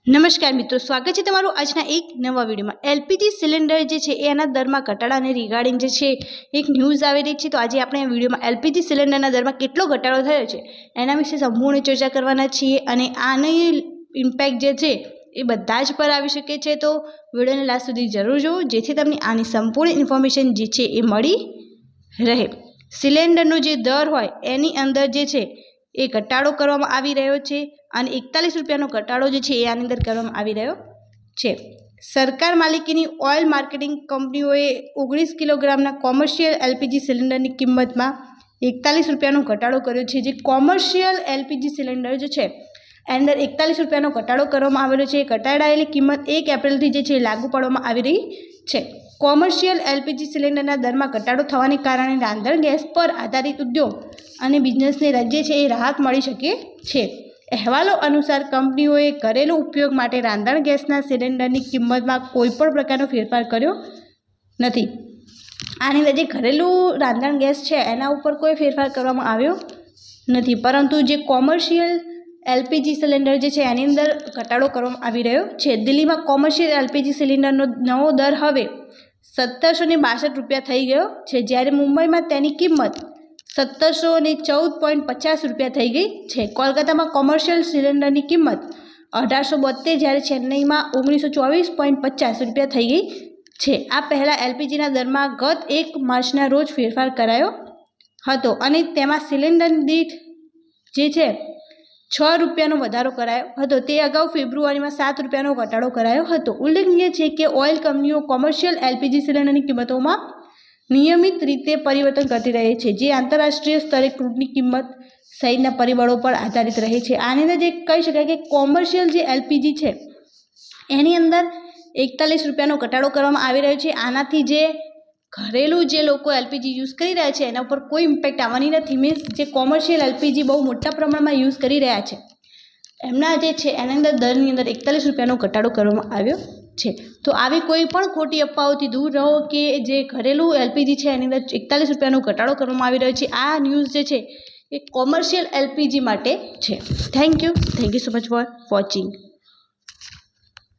નમસ્કાર મિત્રો, સ્વાગત છે તમારું આજના એક નવા વિડીયોમાં। એલપીજી સિલિન્ડર જે છે એના દરમાં ઘટાડાને રિગાર્ડિંગ જે છે એક ન્યૂઝ આવી રહી છે। તો આજે આપણે આ વિડીયોમાં એલપીજી સિલિન્ડરના દરમાં કેટલો ઘટાડો થયો છે એના વિશે સંપૂર્ણ ચર્ચા કરવાના છીએ અને આની ઇમ્પેક્ટ જે છે એ બધા જ પર આવી શકે છે। તો વિડીયોને લાસ્ટ સુધી જરૂર જુઓ જેથી તમને આની સંપૂર્ણ ઇન્ફોર્મેશન જે છે એ મળી રહે। સિલિન્ડરનો જે દર હોય એની અંદર જે છે એ ઘટાડો કરવામાં આવી રહ્યો છે અને 41 રૂપિયાનો ઘટાડો જે છે એ આની અંદર કરવામાં આવી રહ્યો છે। સરકાર માલિકીની ઓઇલ માર્કેટિંગ કંપનીઓએ 19 કિલોગ્રામના કોમર્શિયલ એલપીજી સિલિન્ડરની કિંમતમાં 41 રૂપિયાનો ઘટાડો કર્યો છે। જે કોમર્શિયલ એલપીજી સિલિન્ડર જે છે એની અંદર 41 રૂપિયાનો ઘટાડો કરવામાં આવેલો છે। ઘટાડાયેલી કિંમત 1 એપ્રિલથી જે છે લાગુ પાડવામાં આવી રહી છે। કોમર્શિયલ એલપીજી સિલિન્ડરના દરમાં ઘટાડો થવાને કારણે રાંધણ ગેસ પર આધારિત ઉદ્યોગ અને બિઝનેસને જે છે એ રાહત મળી શકે છે। અહેવાલો અનુસાર કંપનીઓએ ઘરેલું ઉપયોગ માટે રાંધણ ગેસના સિલિન્ડરની કિંમતમાં કોઈપણ પ્રકારનો ફેરફાર કર્યો નથી। આની અંદર જે ઘરેલું રાંધણ ગેસ છે એના ઉપર કોઈ ફેરફાર કરવામાં આવ્યો નથી, પરંતુ જે કોમર્શિયલ એલપીજી સિલિન્ડર જે છે એની અંદર ઘટાડો કરવામાં આવી રહ્યો છે। દિલ્હીમાં કોમર્શિયલ એલપીજી સિલિન્ડરનો નવો દર હવે 1762 રૂપિયા થઈ ગયો છે, જ્યારે મુંબઈમાં તેની કિંમત 1714.50 રૂપિયા થઈ ગઈ છે। કોલકાતામાં કોમર્શિયલ સિલિન્ડરની કિંમત 1872, જ્યારે ચેન્નઈમાં 1924.50 રૂપિયા થઈ ગઈ છે। આ પહેલાં એલપીજીના દરમાં ગત 1 માર્ચના રોજ ફેરફાર કરાયો હતો અને તેમાં સિલિન્ડર દીઠ જે છે 6 રૂપિયાનો વધારો કરાયો હતો। તે અગાઉ ફેબ્રુઆરીમાં 7 રૂપિયાનો ઘટાડો કરાયો હતો। ઉલ્લેખનીય છે કે ઓઇલ કંપનીઓ કોમર્શિયલ એલપીજી સિલિન્ડરની કિંમતોમાં નિયમિત રીતે પરિવર્તન કરતી રહે છે, જે આંતરરાષ્ટ્રીય સ્તરે ક્રૂડની કિંમત સહિતના પરિબળો પર આધારિત રહે છે। આની અંદર જે કહી શકાય કે કોમર્શિયલ જે એલપીજી છે એની અંદર 41 રૂપિયાનો ઘટાડો કરવામાં આવી રહ્યો છે। આનાથી જે ઘરેલું જે લોકો એલપીજી યુઝ કરી રહ્યા છે એના ઉપર કોઈ ઇમ્પેક્ટ આવવાની નથી। મીન્સ જે કોમર્શિયલ એલપીજી બહુ મોટા પ્રમાણમાં યુઝ કરી રહ્યા છે એમના જે છે એની અંદર દરની અંદર 41 રૂપિયાનો ઘટાડો કરવામાં આવ્યો છે। તો આવી કોઈ પણ ખોટી અફવાઓથી દૂર રહો કે જે ઘરેલું એલપીજી છે એની અંદર 41 રૂપિયાનો ઘટાડો કરવામાં આવી રહ્યો છે। આ ન્યૂઝ જે છે એ કોમર્શિયલ એલપીજી માટે છે। Thank you so much for watching.